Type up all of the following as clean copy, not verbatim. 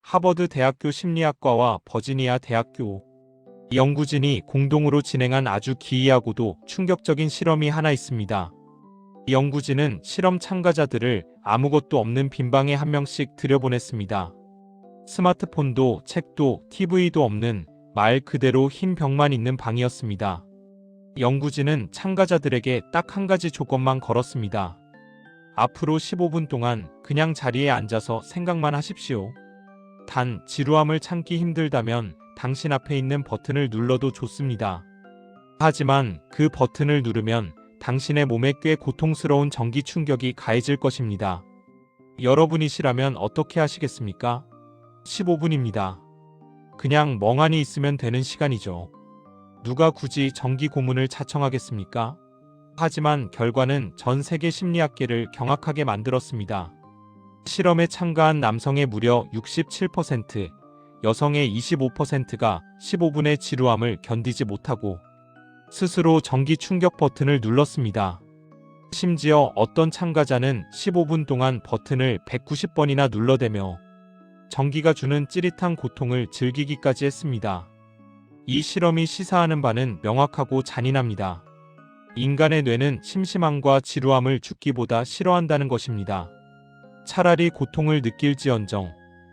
하버드 대학교 심리학과와 버지니아 대학교 연구진이 공동으로 진행한 아주 기이하고도 충격적인 실험이 하나 있습니다. 연구진은 실험 참가자들을 아무것도 없는 빈방에 한 명씩 들여보냈습니다. 스마트폰도 책도 TV도 없는 말 그대로 흰 벽만 있는 방이었습니다. 연구진은 참가자들에게 딱 한 가지 조건만 걸었습니다. 앞으로 15분 동안 그냥 자리에 앉아서 생각만 하십시오. 단 지루함을 참기 힘들다면 당신 앞에 있는 버튼을 눌러도 좋습니다. 하지만 그 버튼을 누르면 당신의 몸에 꽤 고통스러운 전기 충격이 가해질 것입니다. 여러분이시라면 어떻게 하시겠습니까? 15분입니다. 그냥 멍하니 있으면 되는 시간이죠. 누가 굳이 전기 고문을 자청하겠습니까? 하지만 결과는 전 세계 심리학계를 경악하게 만들었습니다. 실험에 참가한 남성의 무려 67%, 여성의 25%가 15분의 지루함을 견디지 못하고 스스로 전기 충격 버튼을 눌렀습니다. 심지어 어떤 참가자는 15분 동안 버튼을 190번이나 눌러대며 전기가 주는 찌릿한 고통을 즐기기까지 했습니다. 이 실험이 시사하는 바는 명확하고 잔인합니다. 인간의 뇌는 심심함과 지루함을 죽기보다 싫어한다는 것입니다. 차라리 고통을 느낄지언정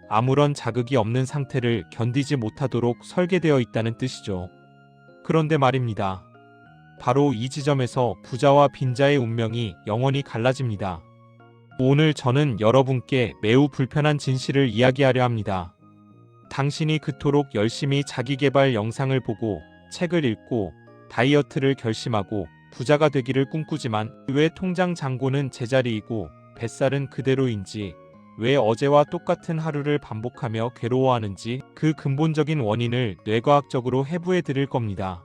아무런 자극이 없는 상태를 견디지 못하도록 설계되어 있다는 뜻이죠. 그런데 말입니다. 바로 이 지점에서 부자와 빈자의 운명이 영원히 갈라집니다. 오늘 저는 여러분께 매우 불편한 진실을 이야기하려 합니다. 당신이 그토록 열심히 자기계발 영상을 보고 책을 읽고 다이어트를 결심하고 부자가 되기를 꿈꾸지만 왜 통장 잔고는 제자리이고 뱃살은 그대로인지, 왜 어제와 똑같은 하루를 반복하며 괴로워하는지 그 근본적인 원인을 뇌과학적으로 해부해 드릴 겁니다.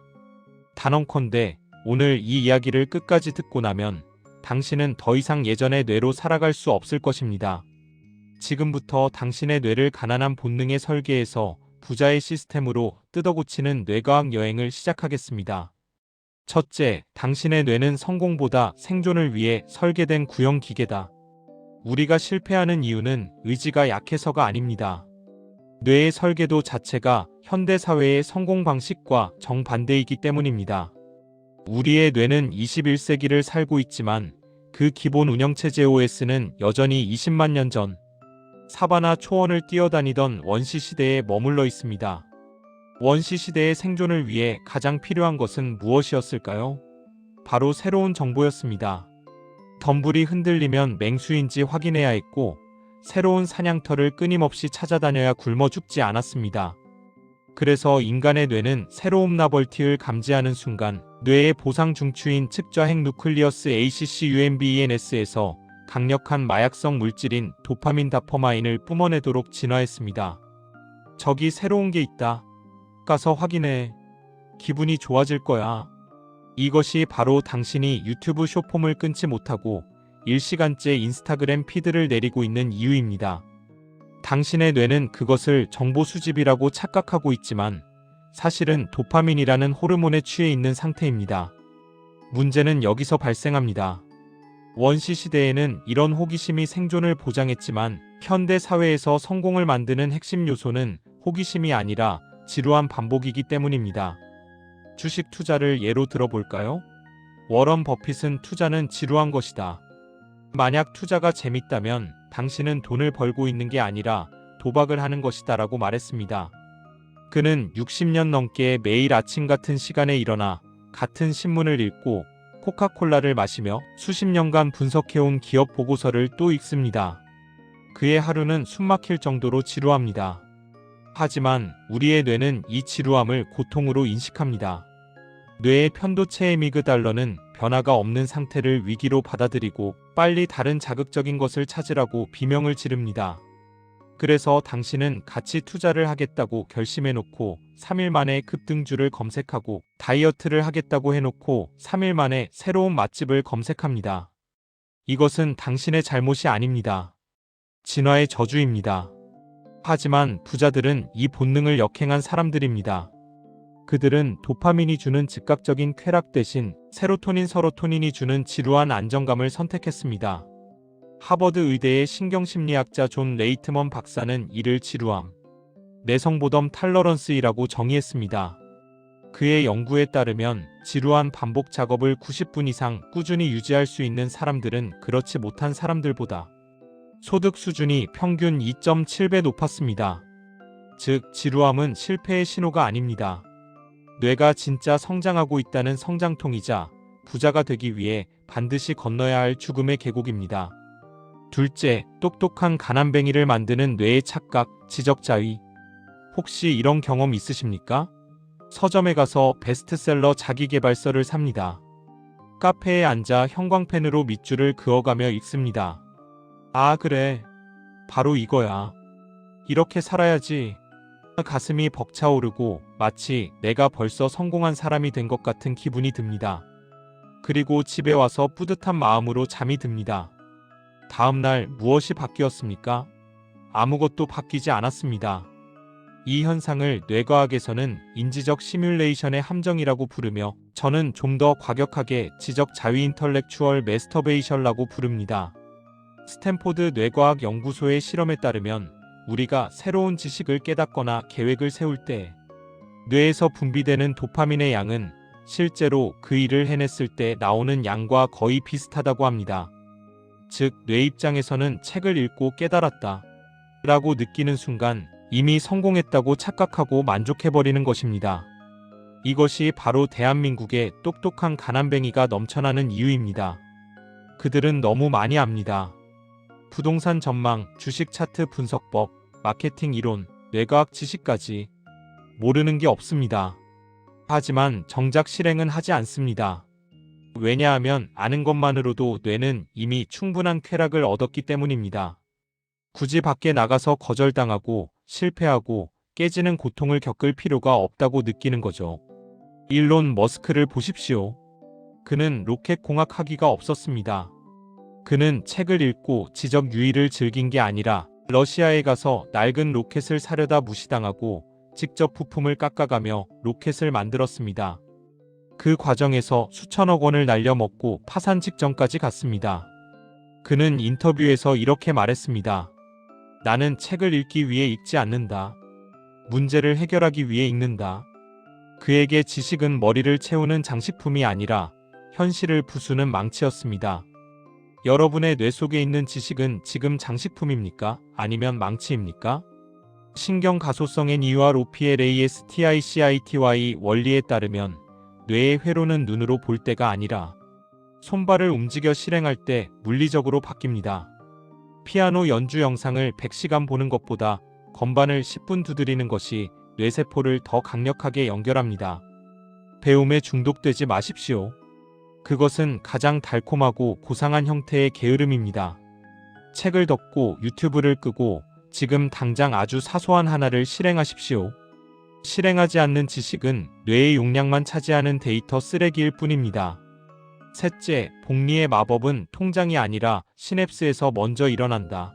단언컨대 오늘 이 이야기를 끝까지 듣고 나면 당신은 더 이상 예전의 뇌로 살아갈 수 없을 것입니다. 지금부터 당신의 뇌를 가난한 본능의 설계에서 부자의 시스템으로 뜯어고치는 뇌과학 여행을 시작하겠습니다. 첫째, 당신의 뇌는 성공보다 생존을 위해 설계된 구형 기계다. 우리가 실패하는 이유는 의지가 약해서가 아닙니다. 뇌의 설계도 자체가 현대사회의 성공 방식과 정반대이기 때문입니다. 우리의 뇌는 21세기를 살고 있지만 그 기본 운영체제 OS는 여전히 20만 년 전 사바나 초원을 뛰어다니던 원시시대에 머물러 있습니다. 원시시대의 생존을 위해 가장 필요한 것은 무엇이었을까요? 바로 새로운 정보였습니다. 덤불이 흔들리면 맹수인지 확인해야 했고, 새로운 사냥터를 끊임없이 찾아다녀야 굶어 죽지 않았습니다. 그래서 인간의 뇌는 새로운 나벌티를 감지하는 순간 뇌의 보상 중추인 측좌핵 누클리어스 ACC-UMBENS에서 강력한 마약성 물질인 도파민 다퍼마인을 뿜어내도록 진화했습니다. 저기 새로운 게 있다. 가서 확인해. 기분이 좋아질 거야. 이것이 바로 당신이 유튜브 쇼폼을 끊지 못하고 일시간째 인스타그램 피드를 내리고 있는 이유입니다. 당신의 뇌는 그것을 정보 수집이라고 착각하고 있지만 사실은 도파민이라는 호르몬에 취해 있는 상태입니다. 문제는 여기서 발생합니다. 원시시대에는 이런 호기심이 생존을 보장했지만 현대 사회에서 성공을 만드는 핵심 요소는 호기심이 아니라 지루한 반복이기 때문입니다. 주식 투자를 예로 들어볼까요? 워런 버핏은 투자는 지루한 것이다. 만약 투자가 재밌다면 당신은 돈을 벌고 있는 게 아니라 도박을 하는 것이다 라고 말했습니다. 그는 60년 넘게 매일 아침 같은 시간에 일어나 같은 신문을 읽고 코카콜라를 마시며 수십 년간 분석해온 기업 보고서를 또 읽습니다. 그의 하루는 숨막힐 정도로 지루합니다. 하지만 우리의 뇌는 이 지루함을 고통으로 인식합니다. 뇌의 편도체 헤미그달러는 변화가 없는 상태를 위기로 받아들이고 빨리 다른 자극적인 것을 찾으라고 비명을 지릅니다. 그래서 당신은 가치 투자를 하겠다고 결심해놓고 3일 만에 급등주를 검색하고 다이어트를 하겠다고 해놓고 3일 만에 새로운 맛집을 검색합니다. 이것은 당신의 잘못이 아닙니다. 진화의 저주입니다. 하지만 부자들은 이 본능을 역행한 사람들입니다. 그들은 도파민이 주는 즉각적인 쾌락 대신 세로토닌, 서로토닌이 주는 지루한 안정감을 선택했습니다. 하버드 의대의 신경심리학자 존 레이트먼 박사는 이를 지루함, 내성보덤 탈러런스이라고 정의했습니다. 그의 연구에 따르면 지루한 반복 작업을 90분 이상 꾸준히 유지할 수 있는 사람들은 그렇지 못한 사람들보다 소득 수준이 평균 2.7배 높았습니다. 즉, 지루함은 실패의 신호가 아닙니다. 뇌가 진짜 성장하고 있다는 성장통이자 부자가 되기 위해 반드시 건너야 할 죽음의 계곡입니다. 둘째, 똑똑한 가난뱅이를 만드는 뇌의 착각, 지적자의. 혹시 이런 경험 있으십니까? 서점에 가서 베스트셀러 자기계발서를 삽니다. 카페에 앉아 형광펜으로 밑줄을 그어가며 읽습니다. 아, 그래. 바로 이거야. 이렇게 살아야지. 가슴이 벅차오르고 마치 내가 벌써 성공한 사람이 된 것 같은 기분이 듭니다. 그리고 집에 와서 뿌듯한 마음으로 잠이 듭니다. 다음 날 무엇이 바뀌었습니까? 아무것도 바뀌지 않았습니다. 이 현상을 뇌과학에서는 인지적 시뮬레이션의 함정이라고 부르며 저는 좀 더 과격하게 지적 자위 인터렉추얼 매스터베이션이라고 부릅니다. 스탠포드 뇌과학 연구소의 실험에 따르면 우리가 새로운 지식을 깨닫거나 계획을 세울 때 뇌에서 분비되는 도파민의 양은 실제로 그 일을 해냈을 때 나오는 양과 거의 비슷하다고 합니다. 즉, 뇌 입장에서는 책을 읽고 깨달았다 라고 느끼는 순간 이미 성공했다고 착각하고 만족해버리는 것입니다. 이것이 바로 대한민국의 똑똑한 가난뱅이가 넘쳐나는 이유입니다. 그들은 너무 많이 압니다. 부동산 전망, 주식 차트 분석법, 마케팅 이론, 뇌과학 지식까지 모르는 게 없습니다. 하지만 정작 실행은 하지 않습니다. 왜냐하면 아는 것만으로도 뇌는 이미 충분한 쾌락을 얻었기 때문입니다. 굳이 밖에 나가서 거절당하고 실패하고 깨지는 고통을 겪을 필요가 없다고 느끼는 거죠. 일론 머스크를 보십시오. 그는 로켓 공학 학위가 없었습니다. 그는 책을 읽고 지적 유의를 즐긴 게 아니라 러시아에 가서 낡은 로켓을 사려다 무시당하고 직접 부품을 깎아가며 로켓을 만들었습니다. 그 과정에서 수천억 원을 날려먹고 파산 직전까지 갔습니다. 그는 인터뷰에서 이렇게 말했습니다. 나는 책을 읽기 위해 읽지 않는다. 문제를 해결하기 위해 읽는다. 그에게 지식은 머리를 채우는 장식품이 아니라 현실을 부수는 망치였습니다. 여러분의 뇌 속에 있는 지식은 지금 장식품입니까? 아니면 망치입니까? 신경가소성 NEUROPLASTICITY 원리에 따르면 뇌의 회로는 눈으로 볼 때가 아니라 손발을 움직여 실행할 때 물리적으로 바뀝니다. 피아노 연주 영상을 100시간 보는 것보다 건반을 10분 두드리는 것이 뇌세포를 더 강력하게 연결합니다. 배움에 중독되지 마십시오. 그것은 가장 달콤하고 고상한 형태의 게으름입니다. 책을 덮고 유튜브를 끄고 지금 당장 아주 사소한 하나를 실행하십시오. 실행하지 않는 지식은 뇌의 용량만 차지하는 데이터 쓰레기일 뿐입니다. 셋째, 복리의 마법은 통장이 아니라 시냅스에서 먼저 일어난다.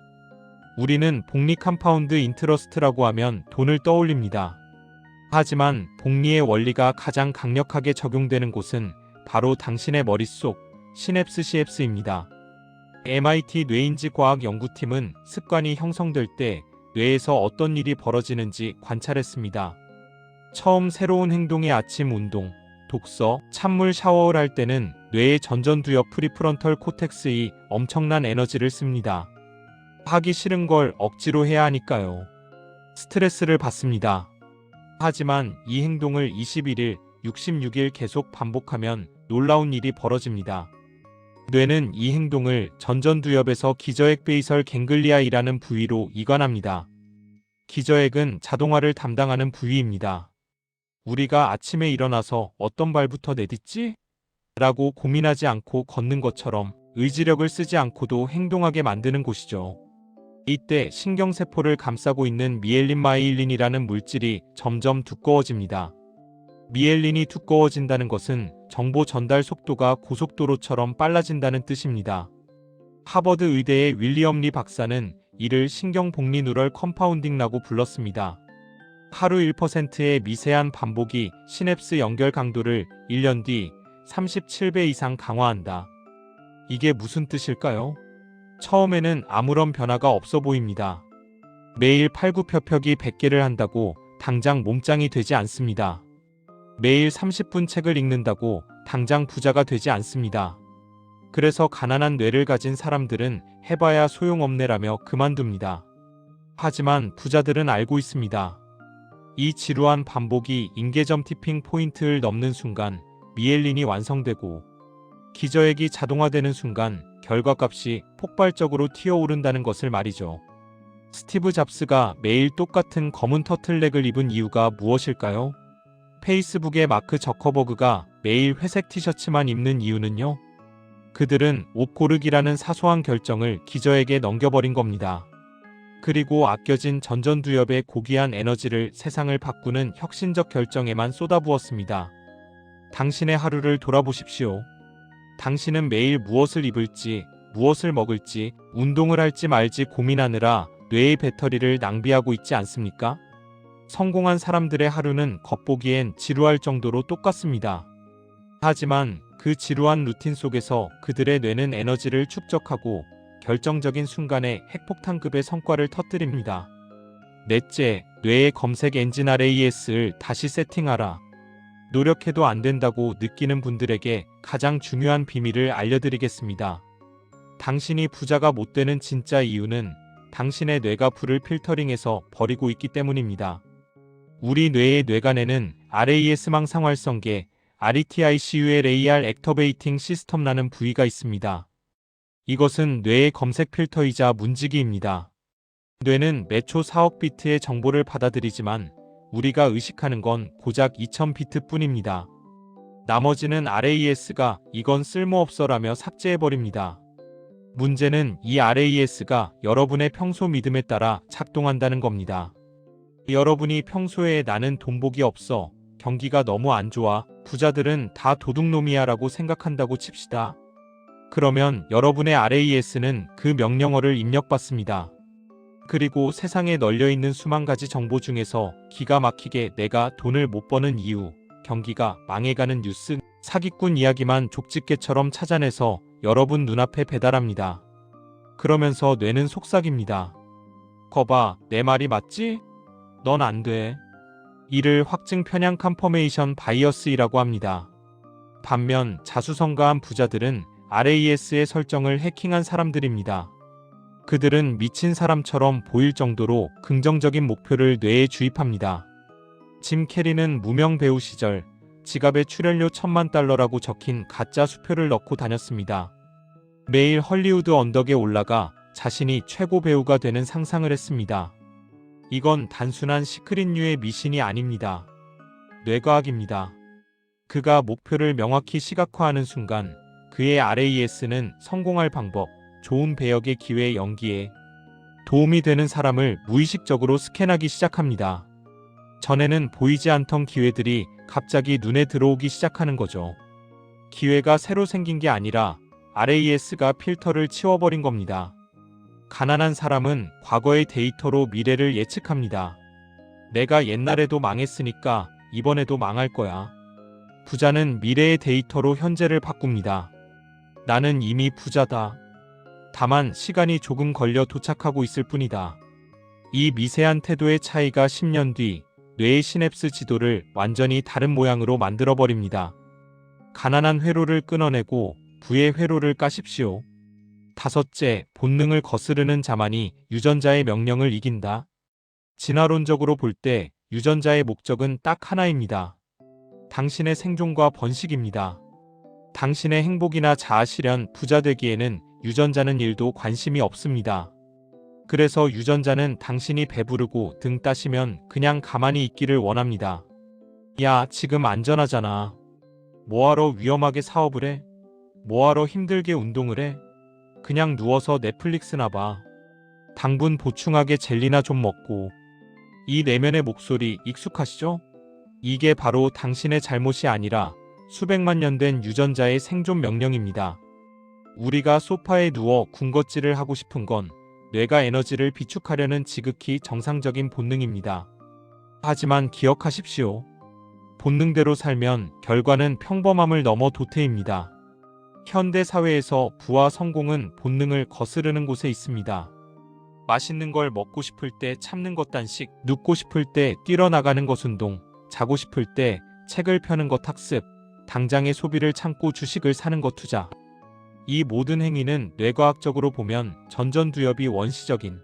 우리는 복리 컴파운드 인트러스트라고 하면 돈을 떠올립니다. 하지만 복리의 원리가 가장 강력하게 적용되는 곳은 바로 당신의 머릿속 시냅스 CFS입니다. MIT 뇌인지과학 연구팀은 습관이 형성될 때 뇌에서 어떤 일이 벌어지는지 관찰했습니다. 처음 새로운 행동의 아침 운동, 독서, 찬물 샤워를 할 때는 뇌의 전전두엽 프리프론털 코텍스이 엄청난 에너지를 씁니다. 하기 싫은 걸 억지로 해야 하니까요. 스트레스를 받습니다. 하지만 이 행동을 21일, 66일 계속 반복하면 놀라운 일이 벌어집니다. 뇌는 이 행동을 전전두엽에서 기저핵 베이설 갱글리아이라는 부위로 이관합니다. 기저핵은 자동화를 담당하는 부위입니다. 우리가 아침에 일어나서 어떤 발부터 내딛지? 라고 고민하지 않고 걷는 것처럼 의지력을 쓰지 않고도 행동하게 만드는 곳이죠. 이때 신경세포를 감싸고 있는 미엘린 마이일린이라는 물질이 점점 두꺼워집니다. 미엘린이 두꺼워진다는 것은 정보 전달 속도가 고속도로처럼 빨라진다는 뜻입니다. 하버드 의대의 윌리엄 리 박사는 이를 신경복리 누럴 컴파운딩이라고 불렀습니다. 하루 1%의 미세한 반복이 시냅스 연결 강도를 1년 뒤 37배 이상 강화한다. 이게 무슨 뜻일까요? 처음에는 아무런 변화가 없어 보입니다. 매일 팔굽혀펴기 100개를 한다고 당장 몸짱이 되지 않습니다. 매일 30분 책을 읽는다고 당장 부자가 되지 않습니다. 그래서 가난한 뇌를 가진 사람들은 해봐야 소용없네라며 그만둡니다. 하지만 부자들은 알고 있습니다. 이 지루한 반복이 임계점 티핑 포인트를 넘는 순간 미엘린이 완성되고 기저액이 자동화되는 순간 결과값이 폭발적으로 튀어오른다는 것을 말이죠. 스티브 잡스가 매일 똑같은 검은 터틀넥을 입은 이유가 무엇일까요? 페이스북의 마크 저커버그가 매일 회색 티셔츠만 입는 이유는요? 그들은 옷 고르기라는 사소한 결정을 기저에게 넘겨버린 겁니다. 그리고 아껴진 전전두엽의 고귀한 에너지를 세상을 바꾸는 혁신적 결정에만 쏟아부었습니다. 당신의 하루를 돌아보십시오. 당신은 매일 무엇을 입을지, 무엇을 먹을지, 운동을 할지 말지 고민하느라 뇌의 배터리를 낭비하고 있지 않습니까? 성공한 사람들의 하루는 겉보기엔 지루할 정도로 똑같습니다. 하지만 그 지루한 루틴 속에서 그들의 뇌는 에너지를 축적하고 결정적인 순간에 핵폭탄급의 성과를 터뜨립니다. 넷째, 뇌의 검색 엔진 RAS를 다시 세팅하라. 노력해도 안 된다고 느끼는 분들에게 가장 중요한 비밀을 알려드리겠습니다. 당신이 부자가 못 되는 진짜 이유는 당신의 뇌가 불을 필터링해서 버리고 있기 때문입니다. 우리 뇌의 뇌간에는 RAS 망상활성계, RETICULAR 액터베이팅 시스템라는 부위가 있습니다. 이것은 뇌의 검색 필터이자 문지기입니다. 뇌는 매초 4억 비트의 정보를 받아들이지만 우리가 의식하는 건 고작 2000비트 뿐입니다. 나머지는 RAS가 이건 쓸모없어라며 삭제해버립니다. 문제는 이 RAS가 여러분의 평소 믿음에 따라 작동한다는 겁니다. 여러분이 평소에 나는 돈복이 없어, 경기가 너무 안 좋아, 부자들은 다 도둑놈이야 라고 생각한다고 칩시다. 그러면 여러분의 RAS는 그 명령어를 입력받습니다. 그리고 세상에 널려있는 수만 가지 정보 중에서 기가 막히게 내가 돈을 못 버는 이유, 경기가 망해가는 뉴스, 사기꾼 이야기만 족집게처럼 찾아내서 여러분 눈앞에 배달합니다. 그러면서 뇌는 속삭입니다. 거봐, 내 말이 맞지? 넌 안 돼. 이를 확증 편향 컨퍼메이션 바이어스이라고 합니다. 반면 자수성가한 부자들은 RAS의 설정을 해킹한 사람들입니다. 그들은 미친 사람처럼 보일 정도로 긍정적인 목표를 뇌에 주입합니다. 짐 캐리는 무명 배우 시절 지갑에 출연료 $10,000,000라고 적힌 가짜 수표를 넣고 다녔습니다. 매일 헐리우드 언덕에 올라가 자신이 최고 배우가 되는 상상을 했습니다. 이건 단순한 시크릿류의 미신이 아닙니다. 뇌과학입니다. 그가 목표를 명확히 시각화하는 순간 그의 RAS는 성공할 방법, 좋은 배역의 기회 연기에 도움이 되는 사람을 무의식적으로 스캔하기 시작합니다. 전에는 보이지 않던 기회들이 갑자기 눈에 들어오기 시작하는 거죠. 기회가 새로 생긴 게 아니라 RAS가 필터를 치워버린 겁니다. 가난한 사람은 과거의 데이터로 미래를 예측합니다. 내가 옛날에도 망했으니까 이번에도 망할 거야. 부자는 미래의 데이터로 현재를 바꿉니다. 나는 이미 부자다. 다만 시간이 조금 걸려 도착하고 있을 뿐이다. 이 미세한 태도의 차이가 10년 뒤 뇌의 시냅스 지도를 완전히 다른 모양으로 만들어버립니다. 가난한 회로를 끊어내고 부의 회로를 까십시오. 다섯째, 본능을 거스르는 자만이 유전자의 명령을 이긴다. 진화론적으로 볼 때 유전자의 목적은 딱 하나입니다. 당신의 생존과 번식입니다. 당신의 행복이나 자아실현, 부자 되기에는 유전자는 1도 관심이 없습니다. 그래서 유전자는 당신이 배부르고 등 따시면 그냥 가만히 있기를 원합니다. 야, 지금 안전하잖아. 뭐하러 위험하게 사업을 해? 뭐하러 힘들게 운동을 해? 그냥 누워서 넷플릭스나 봐. 당분 보충하게 젤리나 좀 먹고. 이 내면의 목소리 익숙하시죠? 이게 바로 당신의 잘못이 아니라 수백만 년 된 유전자의 생존 명령입니다. 우리가 소파에 누워 군것질을 하고 싶은 건 뇌가 에너지를 비축하려는 지극히 정상적인 본능입니다. 하지만 기억하십시오. 본능대로 살면 결과는 평범함을 넘어 도태입니다. 현대 사회에서 부와 성공은 본능을 거스르는 곳에 있습니다. 맛있는 걸 먹고 싶을 때 참는 것 단식, 눕고 싶을 때 뛰러 나가는 것 운동, 자고 싶을 때 책을 펴는 것 학습, 당장의 소비를 참고 주식을 사는 것 투자. 이 모든 행위는 뇌과학적으로 보면 전전두엽이 원시적인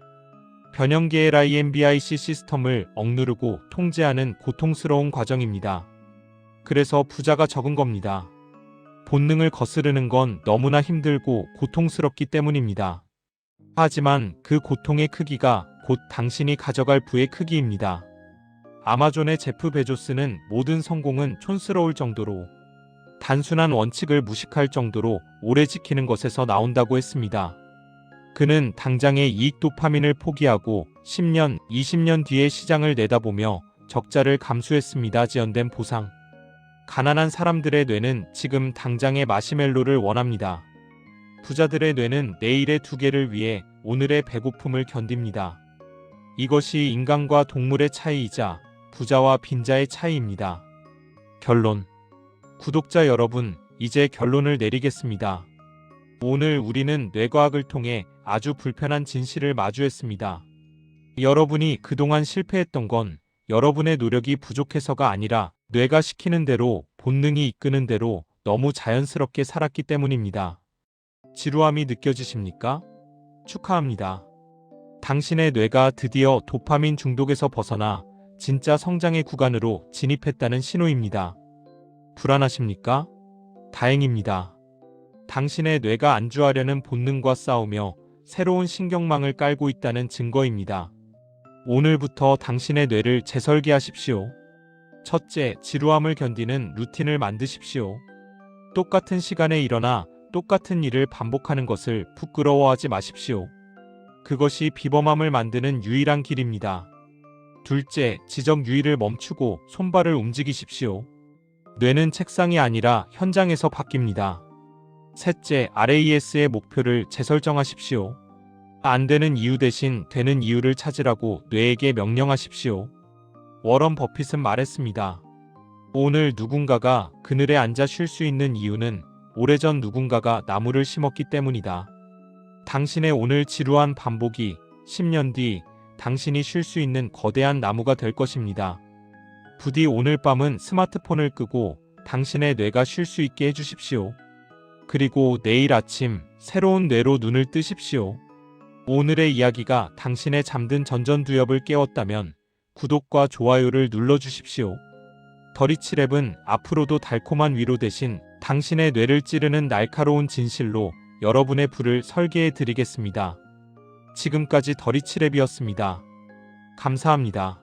변형계의 IMBIC 시스템을 억누르고 통제하는 고통스러운 과정입니다. 그래서 부자가 적은 겁니다. 본능을 거스르는 건 너무나 힘들고 고통스럽기 때문입니다. 하지만 그 고통의 크기가 곧 당신이 가져갈 부의 크기입니다. 아마존의 제프 베조스는 모든 성공은 촌스러울 정도로 단순한 원칙을 무식할 정도로 오래 지키는 것에서 나온다고 했습니다. 그는 당장의 이익 도파민을 포기하고 10년, 20년 뒤의 시장을 내다보며 적자를 감수했습니다. 지연된 보상. 가난한 사람들의 뇌는 지금 당장의 마시멜로를 원합니다. 부자들의 뇌는 내일의 두 개를 위해 오늘의 배고픔을 견딥니다. 이것이 인간과 동물의 차이이자 부자와 빈자의 차이입니다. 결론. 구독자 여러분, 이제 결론을 내리겠습니다. 오늘 우리는 뇌과학을 통해 아주 불편한 진실을 마주했습니다. 여러분이 그동안 실패했던 건 여러분의 노력이 부족해서가 아니라 뇌가 시키는 대로, 본능이 이끄는 대로 너무 자연스럽게 살았기 때문입니다. 지루함이 느껴지십니까? 축하합니다. 당신의 뇌가 드디어 도파민 중독에서 벗어나 진짜 성장의 구간으로 진입했다는 신호입니다. 불안하십니까? 다행입니다. 당신의 뇌가 안주하려는 본능과 싸우며 새로운 신경망을 깔고 있다는 증거입니다. 오늘부터 당신의 뇌를 재설계하십시오. 첫째, 지루함을 견디는 루틴을 만드십시오. 똑같은 시간에 일어나 똑같은 일을 반복하는 것을 부끄러워하지 마십시오. 그것이 비범함을 만드는 유일한 길입니다. 둘째, 지적 유의를 멈추고 손발을 움직이십시오. 뇌는 책상이 아니라 현장에서 바뀝니다. 셋째, RAS의 목표를 재설정하십시오. 안 되는 이유 대신 되는 이유를 찾으라고 뇌에게 명령하십시오. 워런 버핏은 말했습니다. 오늘 누군가가 그늘에 앉아 쉴 수 있는 이유는 오래전 누군가가 나무를 심었기 때문이다. 당신의 오늘 지루한 반복이 10년 뒤 당신이 쉴 수 있는 거대한 나무가 될 것입니다. 부디 오늘 밤은 스마트폰을 끄고 당신의 뇌가 쉴 수 있게 해주십시오. 그리고 내일 아침 새로운 뇌로 눈을 뜨십시오. 오늘의 이야기가 당신의 잠든 전전두엽을 깨웠다면 구독과 좋아요를 눌러주십시오. 더리치랩은 앞으로도 달콤한 위로 대신 당신의 뇌를 찌르는 날카로운 진실로 여러분의 불을 설계해 드리겠습니다. 지금까지 더리치랩이었습니다. 감사합니다.